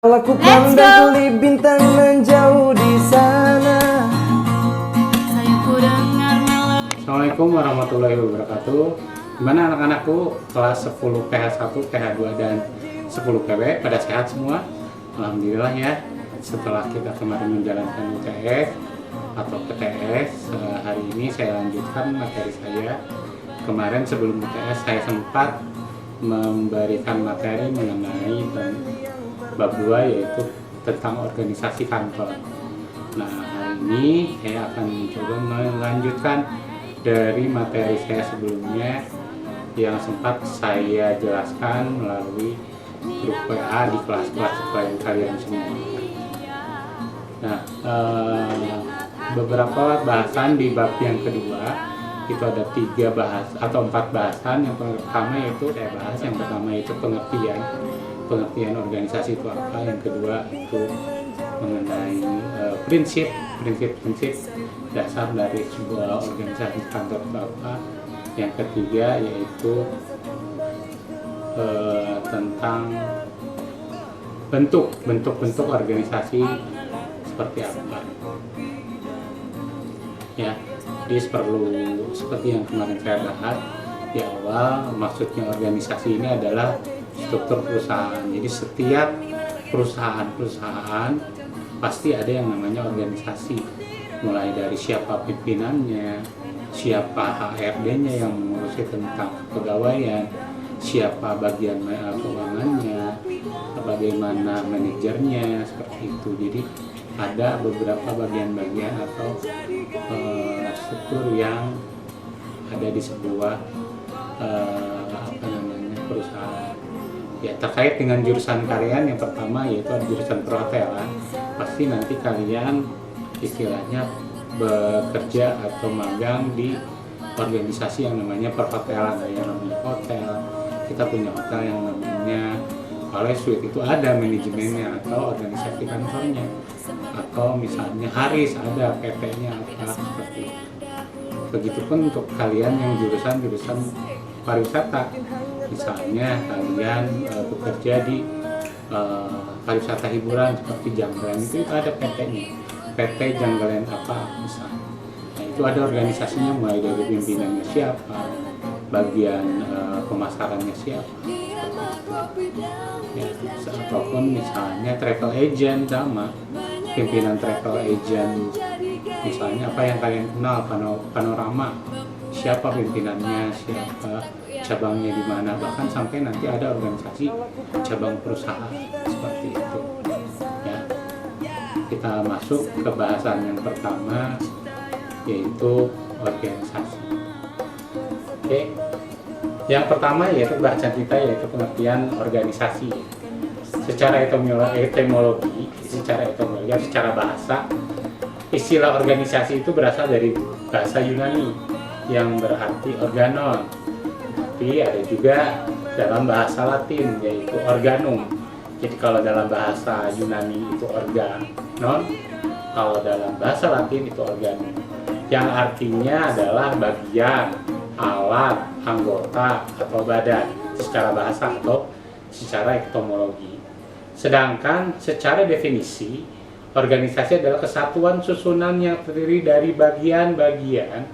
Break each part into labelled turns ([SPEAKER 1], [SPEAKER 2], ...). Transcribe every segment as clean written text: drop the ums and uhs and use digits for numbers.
[SPEAKER 1] Aku pandang kulit bintang menjauh di sana.
[SPEAKER 2] Assalamualaikum warahmatullahi wabarakatuh. Gimana anak-anakku kelas 10 PH1, PH2 dan 10 PW pada sehat semua? Alhamdulillah ya. Setelah kita kemarin menjalankan UTS atau PTS, hari ini saya lanjutkan materi saya. Kemarin sebelum UTS saya sempat memberikan materi mengenai bab 2 yaitu tentang organisasi kantor. Nah, hari ini saya akan mencoba melanjutkan dari materi saya sebelumnya yang sempat saya jelaskan melalui grup WA di kelas-kelas kalian semua. Nah, beberapa bahasan di bab yang kedua itu ada 3 bahas atau 4 bahasan. Yang pertama yaitu saya bahas yang pertama itu pengertian organisasi itu apa. Yang kedua itu mengenai prinsip dasar dari sebuah organisasi kantor itu apa. Yang ketiga yaitu tentang bentuk organisasi seperti apa ya. Jadi perlu seperti yang kemarin saya bahas di awal, maksudnya organisasi ini adalah struktur perusahaan. Jadi setiap perusahaan pasti ada yang namanya organisasi, mulai dari siapa pimpinannya, siapa HRD-nya yang mengurusi tentang kepegawaian, siapa bagian keuangannya, bagaimana manajernya, seperti itu. Jadi ada beberapa bagian-bagian atau struktur yang ada di sebuah perusahaan. Ya, terkait dengan jurusan kalian, yang pertama yaitu jurusan perhotelan. Pasti nanti kalian istilahnya bekerja atau magang di organisasi yang namanya perhotelan. Ada yang namanya hotel, kita punya hotel yang namanya Palace Suite, itu ada manajemennya atau organisasi kantornya, atau misalnya Haris ada PT-nya apa, seperti itu. Begitupun untuk kalian yang jurusan pariwisata, misalnya kalian bekerja di pariwisata hiburan seperti Janggalan, itu ada PT-nya, PT Janggalan apa misalnya. Nah, itu ada organisasinya, mulai dari pimpinannya siapa, bagian pemasarannya siapa, ya, ataupun misalnya travel agent, sama pimpinan travel agent, misalnya apa yang kalian kenal, Panorama, siapa pimpinannya, siapa cabangnya di mana, bahkan sampai nanti ada organisasi cabang perusahaan seperti itu ya. Kita masuk ke bahasan yang pertama yaitu organisasi. Oke. Yang pertama yaitu bahasan kita yaitu pengertian organisasi. Secara etimologi, secara bahasa, istilah organisasi itu berasal dari bahasa Yunani yang berarti organon. Tapi ada juga dalam bahasa Latin yaitu organum. Jadi kalau dalam bahasa Yunani itu organon, kalau dalam bahasa Latin itu organum, yang artinya adalah bagian, alat, anggota, atau badan secara bahasa atau secara etimologi. Sedangkan secara definisi, organisasi adalah kesatuan susunan yang terdiri dari bagian-bagian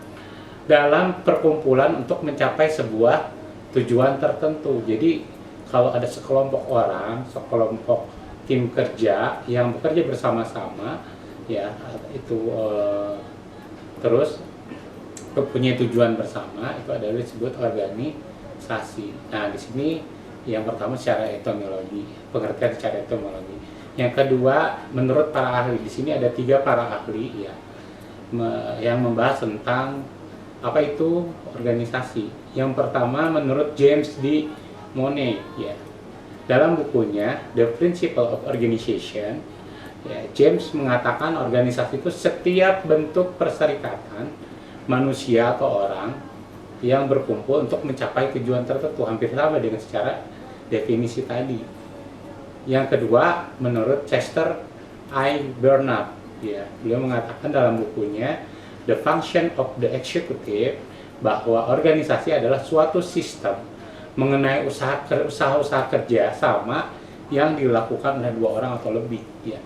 [SPEAKER 2] dalam perkumpulan untuk mencapai sebuah tujuan tertentu. Jadi kalau ada sekelompok orang, sekelompok tim kerja yang bekerja bersama-sama, ya itu terus punya tujuan bersama, itu adalah disebut organisasi. Nah, di sini yang pertama secara etimologi, pengertian secara etimologi. Yang kedua, menurut para ahli, di sini ada 3 para ahli ya yang membahas tentang apa itu organisasi. Yang pertama menurut James D. Monnet ya. Dalam bukunya The Principle of Organization, ya, James mengatakan organisasi itu setiap bentuk perserikatan manusia atau orang yang berkumpul untuk mencapai tujuan tertentu, hampir sama dengan secara definisi tadi. Yang kedua, menurut Chester I. Bernard, ya, beliau mengatakan dalam bukunya The Function of the Executive bahwa organisasi adalah suatu sistem mengenai usaha-usaha kerja sama yang dilakukan oleh 2 orang atau lebih, ya.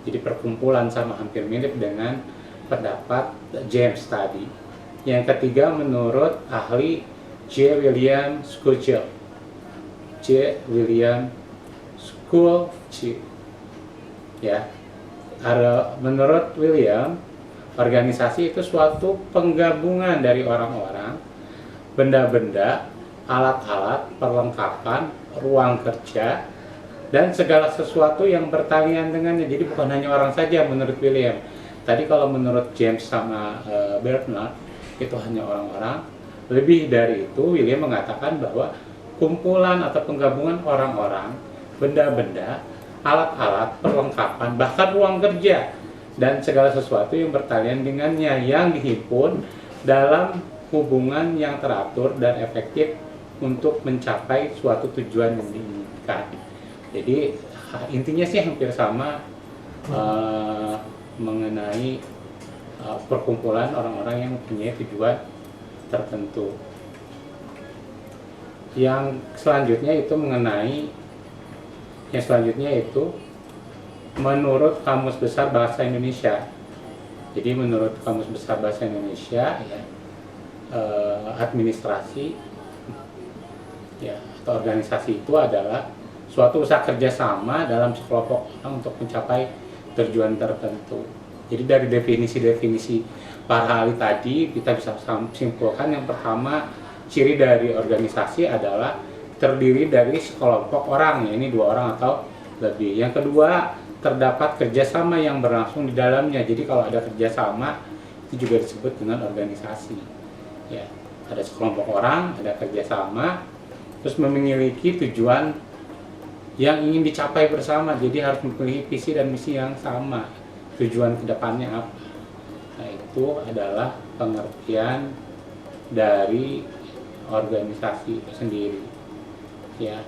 [SPEAKER 2] Jadi perkumpulan sama hampir mirip dengan pendapat James tadi. Yang ketiga menurut ahli J. William Schulze. J. William Schulze. Ya. Menurut William, organisasi itu suatu penggabungan dari orang-orang, benda-benda, alat-alat, perlengkapan, ruang kerja, dan segala sesuatu yang bertalian dengannya. Jadi bukan hanya orang saja menurut William. Tadi kalau menurut James sama Bernard itu hanya orang-orang. Lebih dari itu, William mengatakan bahwa kumpulan atau penggabungan orang-orang, benda-benda, alat-alat, perlengkapan, bahkan ruang kerja dan segala sesuatu yang bertalian dengannya yang dihimpun dalam hubungan yang teratur dan efektif untuk mencapai suatu tujuan yang diinginkan. Jadi intinya sih hampir sama mengenai perkumpulan orang-orang yang mempunyai tujuan tertentu. Yang selanjutnya itu menurut Kamus Besar Bahasa Indonesia. Jadi menurut Kamus Besar Bahasa Indonesia, ya, administrasi, ya, atau organisasi itu adalah suatu usaha kerjasama dalam sekelompok orang untuk mencapai tujuan tertentu. Jadi dari definisi-definisi para ahli tadi kita bisa simpulkan, yang pertama, ciri dari organisasi adalah terdiri dari sekelompok orang, ya, ini 2 orang atau lebih. Yang kedua, terdapat kerjasama yang berlangsung di dalamnya. Jadi kalau ada kerjasama itu juga disebut dengan organisasi. Ya, ada sekelompok orang, ada kerjasama, terus memiliki tujuan yang ingin dicapai bersama. Jadi harus memiliki visi dan misi yang sama. Tujuan kedepannya apa? Nah, itu adalah pengertian dari organisasi itu sendiri. Ya,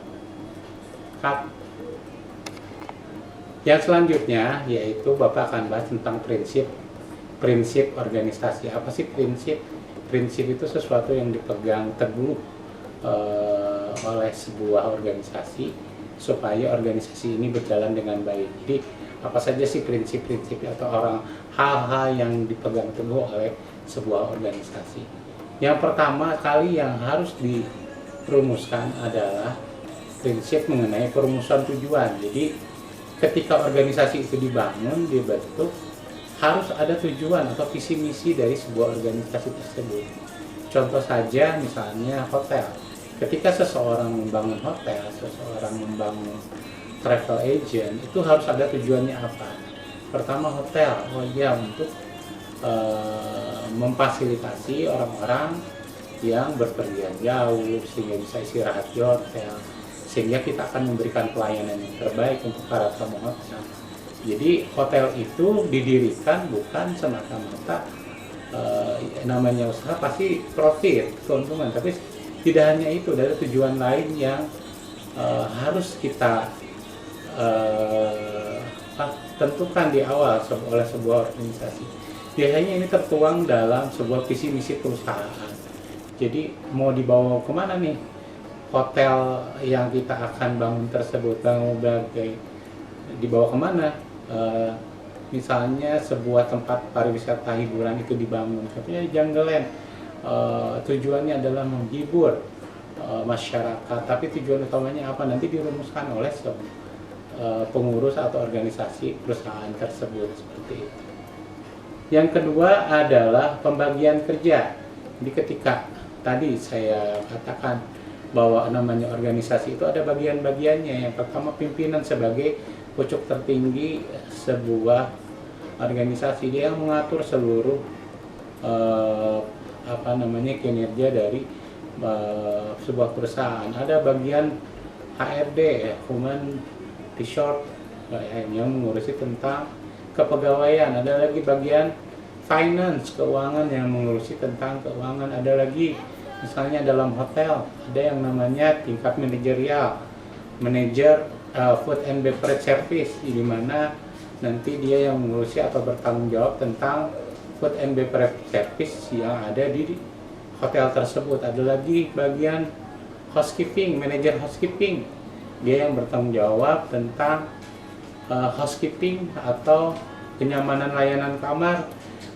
[SPEAKER 2] yang selanjutnya yaitu Bapak akan bahas tentang prinsip organisasi. Apa sih prinsip? Prinsip itu sesuatu yang dipegang teguh oleh sebuah organisasi supaya organisasi ini berjalan dengan baik. Jadi apa saja sih prinsip-prinsip atau hal-hal yang dipegang teguh oleh sebuah organisasi? Yang pertama kali yang harus dirumuskan adalah prinsip mengenai perumusan tujuan. Jadi ketika organisasi itu dibentuk, harus ada tujuan atau visi misi dari sebuah organisasi tersebut. Contoh saja misalnya hotel. Ketika seseorang membangun hotel, seseorang membangun travel agent, itu harus ada tujuannya apa? Pertama, hotel, untuk memfasilitasi orang-orang yang berpergian jauh sehingga bisa istirahat di hotel, sehingga kita akan memberikan pelayanan yang terbaik untuk para tamu hotel. Jadi hotel itu didirikan bukan semata-mata namanya usaha pasti profit, keuntungan, tapi tidak hanya itu, ada tujuan lain yang harus kita tentukan di awal oleh sebuah organisasi. Biasanya ini tertuang dalam sebuah visi misi perusahaan. Jadi mau dibawa kemana nih hotel yang kita akan bangun tersebut, dibawa kemana? Misalnya sebuah tempat pariwisata hiburan itu dibangun, contohnya di Jungle Land, tujuannya adalah menghibur masyarakat, tapi tujuan utamanya apa nanti dirumuskan oleh pengurus atau organisasi perusahaan tersebut, seperti itu. Yang kedua adalah pembagian kerja. Jadi ketika tadi saya katakan bahwa namanya organisasi itu ada bagian-bagiannya. Yang pertama, pimpinan sebagai pucuk tertinggi sebuah organisasi, dia yang mengatur seluruh kinerja dari sebuah perusahaan. Ada bagian HRD, Human Resource, yang mengurusi tentang kepegawaian. Ada lagi bagian finance, keuangan, yang mengurusi tentang keuangan. Ada lagi misalnya dalam hotel ada yang namanya tingkat manajerial, manajer food and beverage service, di mana nanti dia yang mengurusi atau bertanggung jawab tentang food and beverage service yang ada di hotel tersebut. Ada lagi bagian housekeeping, manajer housekeeping, dia yang bertanggung jawab tentang housekeeping atau kenyamanan layanan kamar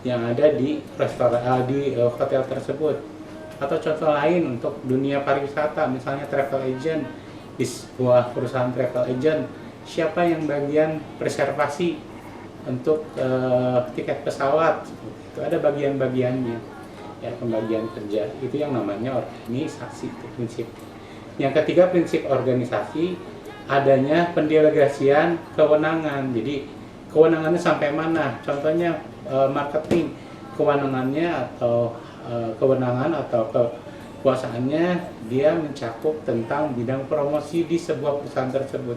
[SPEAKER 2] yang ada di restoran di hotel tersebut. Atau contoh lain untuk dunia pariwisata, misalnya travel agent di sebuah perusahaan travel agent, siapa yang bagian reservasi untuk tiket pesawat, itu ada bagian-bagiannya ya, pembagian kerja, itu yang namanya organisasi, itu prinsip. Yang ketiga, prinsip organisasi adanya pendelegasian kewenangan. Jadi kewenangannya sampai mana? Contohnya marketing, kewenangannya atau kewenangan atau kekuasaannya dia mencakup tentang bidang promosi di sebuah perusahaan tersebut.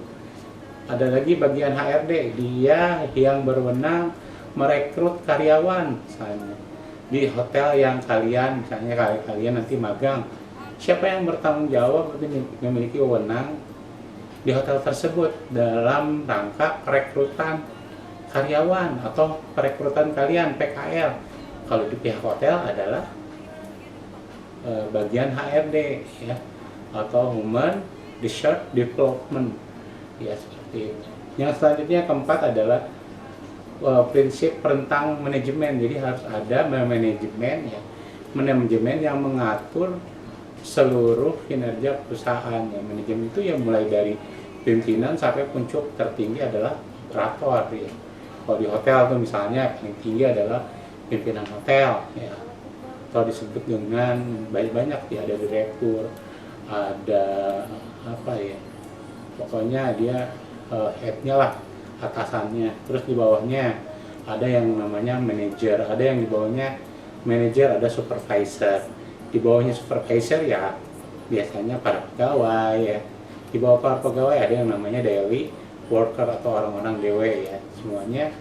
[SPEAKER 2] Ada lagi bagian HRD, dia yang berwenang merekrut karyawan, misalnya di hotel yang kalian, misalnya kalian nanti magang, siapa yang bertanggung jawab memiliki wewenang di hotel tersebut dalam rangka perekrutan karyawan atau perekrutan kalian, PKL. Kalau di pihak hotel adalah bagian HRD ya, atau Human Resource Development ya, seperti itu. Yang selanjutnya keempat adalah prinsip rentang manajemen. Jadi harus ada manajemen ya, manajemen yang mengatur seluruh kinerja perusahaan ya. Manajemen itu yang mulai dari pimpinan sampai puncak tertinggi adalah operator ya. Kalau di hotel tuh misalnya paling tinggi adalah pimpinan hotel ya, atau disebut dengan banyak ya, ada direktur, ada apa ya, pokoknya dia headnya lah, atasannya. Terus di bawahnya ada yang namanya manajer, ada yang di bawahnya manajer, ada supervisor. Di bawahnya supervisor ya biasanya para pegawai ya. Di bawah para pegawai ada yang namanya daily worker atau orang-orang DW ya. Semuanya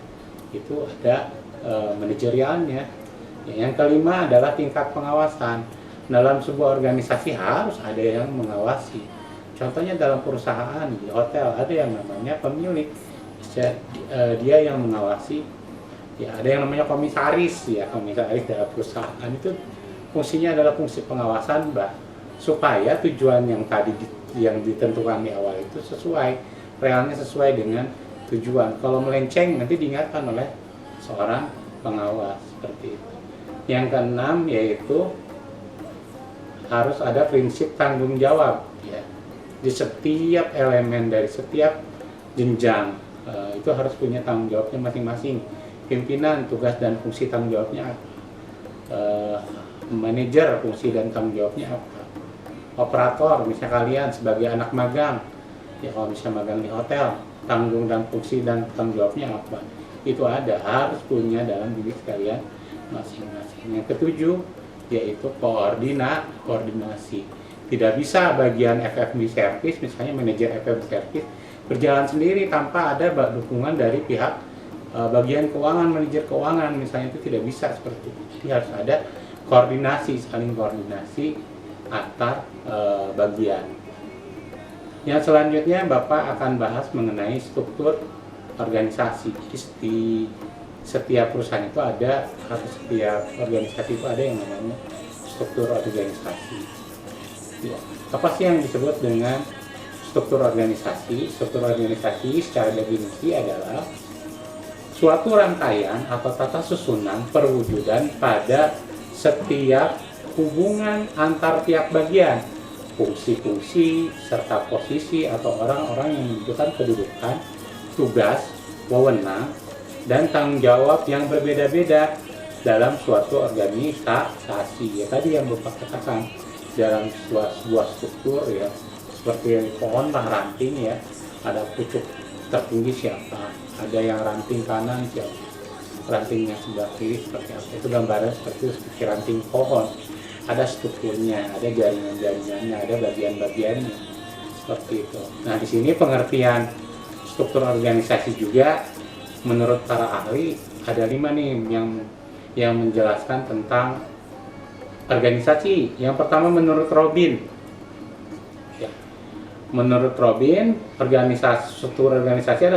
[SPEAKER 2] itu ada manajerialnya. Yang kelima adalah tingkat pengawasan. Dalam sebuah organisasi harus ada yang mengawasi. Contohnya dalam perusahaan, di hotel ada yang namanya pemilik, dia yang mengawasi. Ya, ada yang namanya komisaris ya, komisaris dalam perusahaan itu fungsinya adalah fungsi pengawasan, supaya tujuan yang tadi yang ditentukan di awal itu sesuai, realnya sesuai dengan tujuan. Kalau melenceng nanti diingatkan oleh seorang pengawas, seperti itu. Yang keenam yaitu harus ada prinsip tanggung jawab ya. Di setiap elemen dari setiap jenjang itu harus punya tanggung jawabnya masing-masing. Pimpinan, tugas dan fungsi tanggung jawabnya apa? Manajer, fungsi dan tanggung jawabnya apa? Operator, misalnya kalian sebagai anak magang ya, kalau misalnya magang di hotel, tanggung dan fungsi dan tanggung jawabnya apa? Itu ada, harus punya dalam diri kalian masing-masing. Yang ketujuh yaitu koordinasi. Tidak bisa bagian F&B service, misalnya manajer F&B service berjalan sendiri tanpa ada dukungan dari pihak bagian keuangan, manajer keuangan misalnya, itu tidak bisa seperti itu. Jadi harus ada koordinasi, saling koordinasi antar bagian. Yang selanjutnya Bapak akan bahas mengenai struktur organisasi. Di setiap perusahaan itu ada, atau setiap organisasi itu ada yang namanya struktur organisasi. Ya. Apa sih yang disebut dengan struktur organisasi? Struktur organisasi secara definisi adalah suatu rangkaian atau tata susunan perwujudan pada setiap hubungan antar tiap bagian, fungsi-fungsi, serta posisi atau orang-orang yang membutuhkan kedudukan, tugas, wewenang, dan tanggung jawab yang berbeda-beda dalam suatu organisasi. Ya, tadi yang Bapak katakan, dalam sebuah struktur ya, seperti pohon lah, ranting ya, ada pucuk tertinggi siapa, ada yang ranting kanan siapa, rantingnya sebelah kiri seperti apa, itu gambaran seperti ranting pohon, ada strukturnya, ada jaringan-jaringannya, ada bagian-bagiannya, seperti itu. Nah, di sini pengertian struktur organisasi juga menurut para ahli ada 5 nih yang menjelaskan tentang organisasi. Yang pertama menurut Robin. Ya. Menurut Robin, struktur organisasi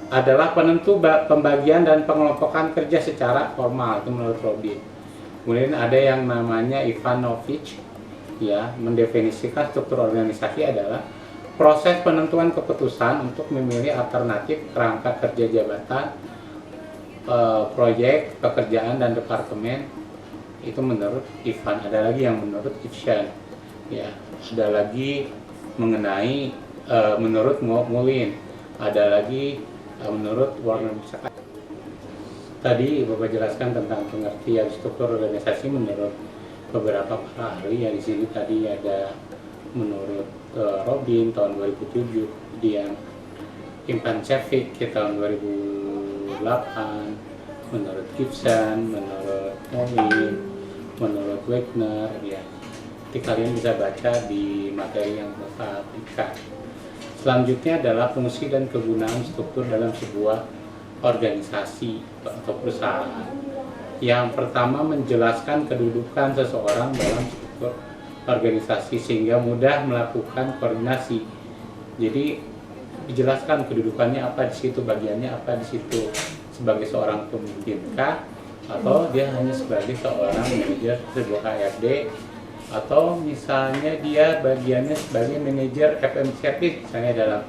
[SPEAKER 2] adalah penentu pembagian dan pengelompokan kerja secara formal, itu menurut Robin. Kemudian ada yang namanya Ivanovich, ya, mendefinisikan struktur organisasi adalah proses penentuan keputusan untuk memilih alternatif kerangka kerja jabatan, proyek, pekerjaan, dan departemen. Itu menurut Ivan. Ada lagi yang menurut Ifshan, ya. Ada lagi mengenai menurut Mullin. Ada lagi menurut Warner Bisaka. Tadi Bapak jelaskan tentang pengertian struktur organisasi menurut beberapa para ahli. Ya, di sini tadi ada menurut Robin tahun 2007, kemudian Ivancevich tahun 2008, menurut Gibson, menurut Mollin, menurut Wegner, ya. Nanti kalian bisa baca di materi yang Bapak berikan. Selanjutnya adalah fungsi dan kegunaan struktur dalam sebuah organisasi atau perusahaan. Yang pertama, menjelaskan kedudukan seseorang dalam struktur organisasi sehingga mudah melakukan koordinasi. Jadi dijelaskan kedudukannya apa di situ, bagiannya apa di situ, sebagai seorang pemimpin kah, atau dia hanya sebagai seorang manajer sebuah HRD, atau misalnya dia bagiannya sebagai manajer FM service misalnya dalam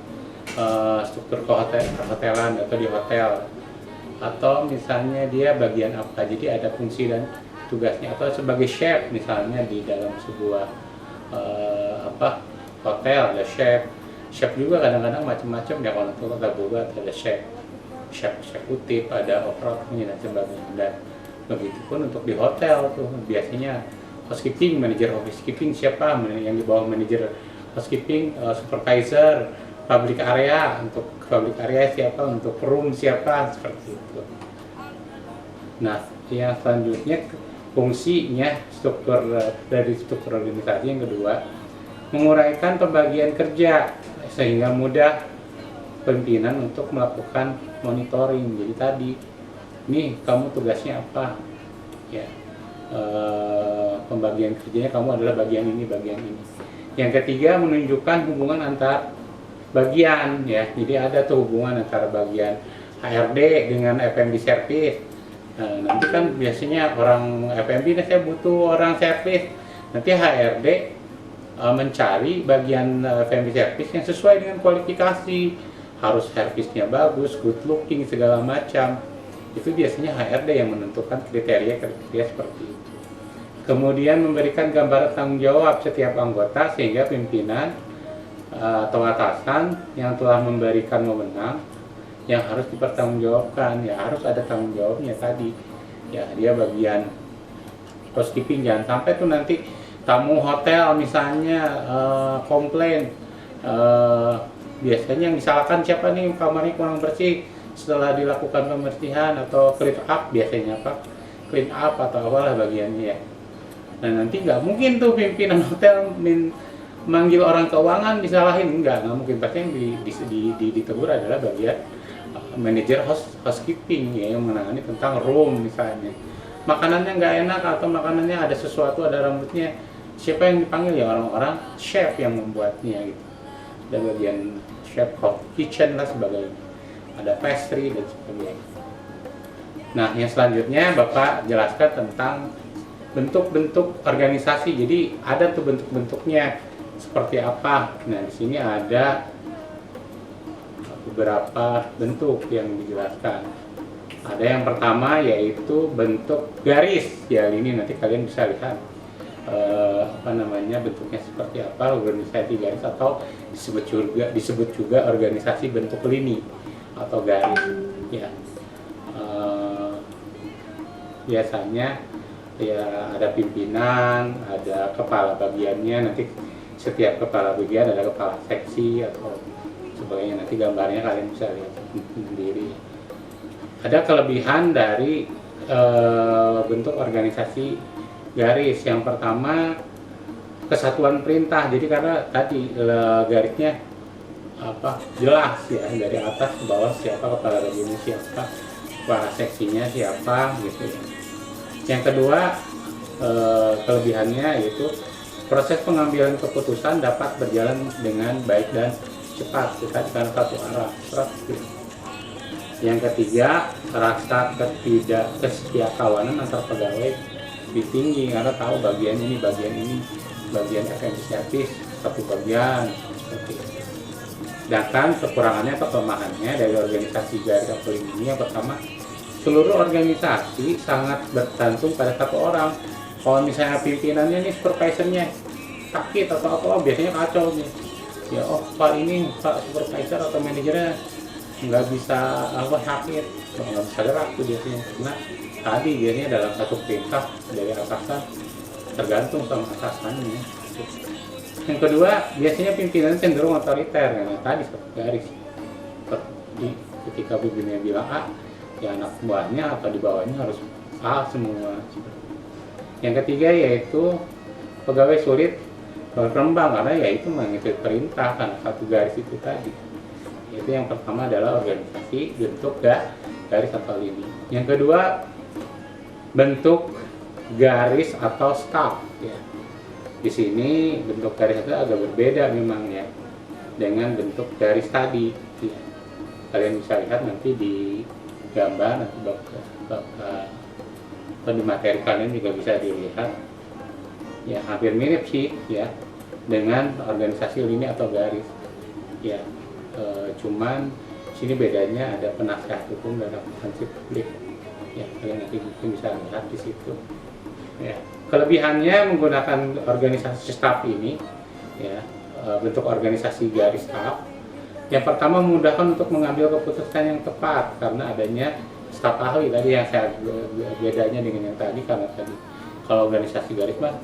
[SPEAKER 2] struktur kehotelan atau di hotel, atau misalnya dia bagian apa, jadi ada fungsi dan tugasnya, atau sebagai chef misalnya di dalam sebuah hotel ada chef juga kadang-kadang macam-macam ya, kalau untuk kota Bogor ada chef eksekutif, ada operatornya dan sebagainya. Dan begitu pun untuk di hotel tuh biasanya housekeeping, manajer housekeeping siapa, yang di bawah manajer housekeeping, supervisor, public area, untuk public area siapa, untuk room siapa, seperti itu. Nah, yang selanjutnya fungsinya dari struktur organisasi yang kedua, menguraikan pembagian kerja sehingga mudah pimpinan untuk melakukan monitoring. Jadi tadi, nih kamu tugasnya apa, ya, pembagian kerjanya kamu adalah bagian ini, bagian ini. Yang ketiga, menunjukkan hubungan antar bagian, ya. Jadi ada tuh hubungan antara bagian HRD dengan FMB service. Nah, nanti kan biasanya orang FMB, saya butuh orang service. Nanti HRD mencari bagian FMB service yang sesuai dengan kualifikasi, harus servisnya bagus, good looking, segala macam. Itu biasanya HRD yang menentukan kriteria seperti itu. Kemudian memberikan gambaran tanggung jawab setiap anggota sehingga pimpinan atau atasan yang telah memberikan wewenang yang harus dipertanggungjawabkan, ya harus ada tanggung jawabnya tadi. Ya, dia bagian housekeeping, jangan sampai tuh nanti tamu hotel misalnya komplain, biasanya yang disalahkan siapa nih, kamarnya kurang bersih, setelah dilakukan pembersihan atau clean up, biasanya apa, clean up atau apalah bagiannya, ya. Nah, nanti nggak mungkin tuh pimpinan hotel manggil orang keuangan disalahin, nggak mungkin. Pasti yang ditegur adalah bagian manajer housekeeping, ya, yang menangani tentang room misalnya. Makanannya nggak enak atau makanannya ada sesuatu, ada rambutnya, siapa yang dipanggil? Ya orang-orang chef yang membuatnya, gitu. Ada bagian chef kitchen lah sebagainya, ada pastry dan sebagainya. Nah, yang selanjutnya Bapak jelaskan tentang bentuk-bentuk organisasi. Jadi ada tuh bentuk-bentuknya seperti apa. Nah, di sini ada beberapa bentuk yang dijelaskan. Ada yang pertama yaitu bentuk garis. Ya, ini nanti kalian bisa lihat bentuknya seperti apa, organisasi garis, atau disebut juga organisasi bentuk lini atau garis. Ya, biasanya ya ada pimpinan, ada kepala bagiannya, nanti setiap kepala bagian ada kepala seksi atau sebagainya, nanti gambarnya kalian bisa lihat sendiri. Ada kelebihan dari bentuk organisasi garis. Yang pertama, kesatuan perintah. Jadi karena tadi garisnya jelas, ya, dari atas ke bawah siapa kepala bagiannya, siapa kepala seksinya, siapa, gitu ya. Yang kedua, kelebihannya yaitu proses pengambilan keputusan dapat berjalan dengan baik dan cepat, karena satu arah. Yang ketiga, rasa ketidaksetiakawanan antar pegawai lebih tinggi karena tahu bagian ini bagian inisiatif satu bagian seperti itu. Sedangkan kekurangannya atau kelemahannya dari organisasi garis apel ini, yang pertama, seluruh organisasi sangat bergantung pada satu orang. Kalau misalnya pimpinannya nih, supervisornya sakit atau apa, biasanya kacau nih. Ya pak ini pak supervisor atau manajernya nggak bisa sakit, nggak bisa gerak tuh biasanya. Karena tadi biasanya dalam satu perintah dari atasan tergantung sama atasannya. Yang kedua, biasanya pimpinan cenderung otoriter, karena tadi satu garis. Ketika pimpinannya bilang A, ya anak buahnya atau di bawahnya harus A semua. Yang ketiga yaitu pegawai sulit berkembang karena yaitu mengikuti perintah karena satu garis itu tadi. Itu yang pertama adalah organisasi bentuk garis atau lini. Yang kedua, bentuk garis atau staff. Ya. Di sini bentuk garis itu agak berbeda memang ya dengan bentuk garis tadi. Ya. Kalian bisa lihat nanti di gambar, nanti bapak di materi kalian juga bisa dilihat. Ya hampir mirip sih ya dengan organisasi lini atau garis. Ya cuman sini bedanya ada penasehat hukum dan akuntansi publik. Ya kalian nanti mungkin bisa lihat di situ. Ya kelebihannya menggunakan organisasi staff ini, ya bentuk organisasi garis staff. Yang pertama memudahkan untuk mengambil keputusan yang tepat karena adanya staf ahli tadi yang saya bedanya dengan yang tadi karena tadi kalau organisasi garis mah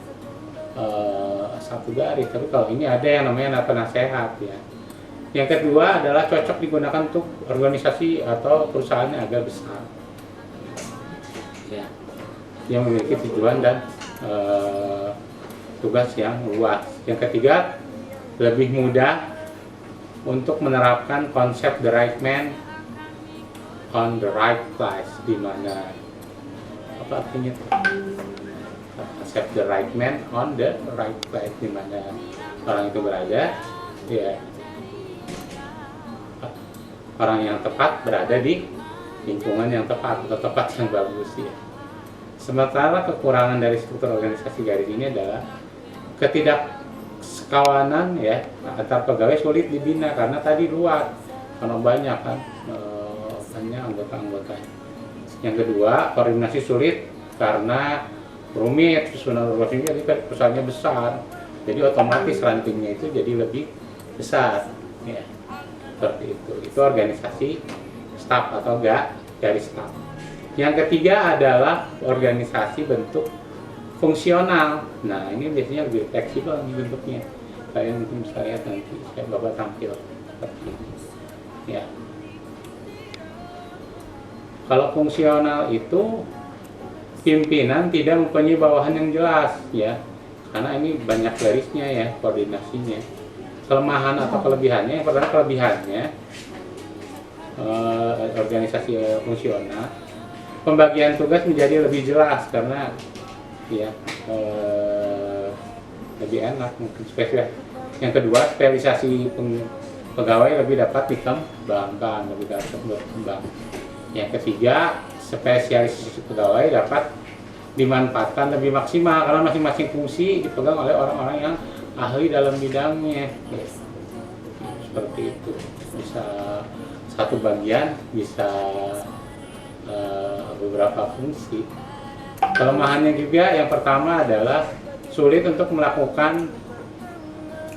[SPEAKER 2] satu garis, tapi kalau ini ada yang namanya penasehat ya. Yang kedua adalah cocok digunakan untuk organisasi atau perusahaan yang agak besar ya, yang memiliki tujuan dan tugas yang luas. Yang ketiga, lebih mudah untuk menerapkan konsep the right man on the right place, di mana apa artinya konsep the right man on the right place, di mana orang itu berada ya, orang yang tepat berada di lingkungan yang tepat atau tempat yang bagus ya. Sementara kekurangan dari struktur organisasi garis ini adalah ketidaksekawanan ya antar pegawai sulit dibina karena tadi luas, karena banyak kan banyak anggota-anggotanya. Yang kedua, koordinasi sulit karena rumit, susunan organisasinya jadi perusahaannya besar, jadi otomatis rantingnya itu jadi lebih besar ya. Seperti itu organisasi staff atau garis staff. Yang ketiga adalah organisasi bentuk fungsional. Nah ini biasanya lebih fleksibel nih bentuknya. Kalian mungkin bisa lihat nanti saya bapak tampil seperti ini. Ya. Kalau fungsional itu pimpinan tidak mempunyai bawahan yang jelas ya, karena ini banyak garisnya ya koordinasinya. Kelemahan atau kelebihannya, yang pertama kelebihannya organisasi fungsional, pembagian tugas menjadi lebih jelas karena ya lebih enak mungkin spesial. Yang kedua, spesialisasi pegawai lebih dapat dikembangkan, lebih dapat berkembang. Yang ketiga, spesialisasi pegawai dapat dimanfaatkan lebih maksimal karena masing-masing fungsi dipegang oleh orang-orang yang ahli dalam bidangnya. Seperti itu, bisa satu bagian bisa beberapa fungsi. Kelemahannya juga yang pertama adalah sulit untuk melakukan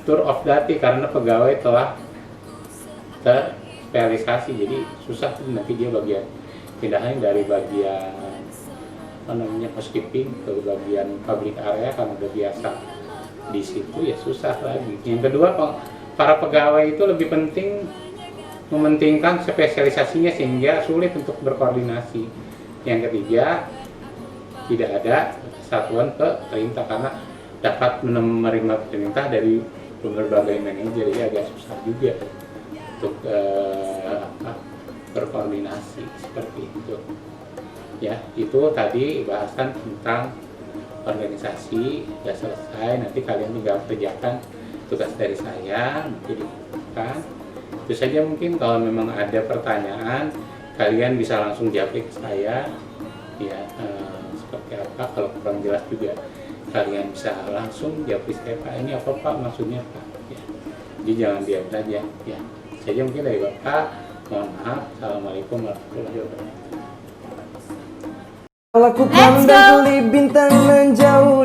[SPEAKER 2] tour of duty karena pegawai telah terspesialisasi, jadi susah nanti dia bagian pindahannya dari bagian apa namanya housekeeping ke bagian public area karena udah biasa di situ ya susah lagi. Yang kedua, para pegawai itu lebih penting mementingkan spesialisasinya sehingga sulit untuk berkoordinasi. Yang ketiga, tidak ada kesatuan perintah karena dapat menerima perintah dari berbagai manajer, jadi agak susah juga untuk berkoordinasi seperti itu. Ya, itu tadi bahasan tentang organisasi sudah selesai. Nanti kalian tinggal kerjakan tugas dari saya, nanti dibuka. Itu saja mungkin. Kalau memang ada pertanyaan, kalian bisa langsung japri ke saya. Ya, seperti apa? Kalau kurang jelas juga kalian bisa langsung jawab saya, Pak ini apa Pak maksudnya Pak ya. Jadi jangan diam saja ya. Saja mungkin dari Bapak, mohon maaf. Assalamualaikum warahmatullahi wabarakatuh.
[SPEAKER 1] Lakukan dan bintang menjauh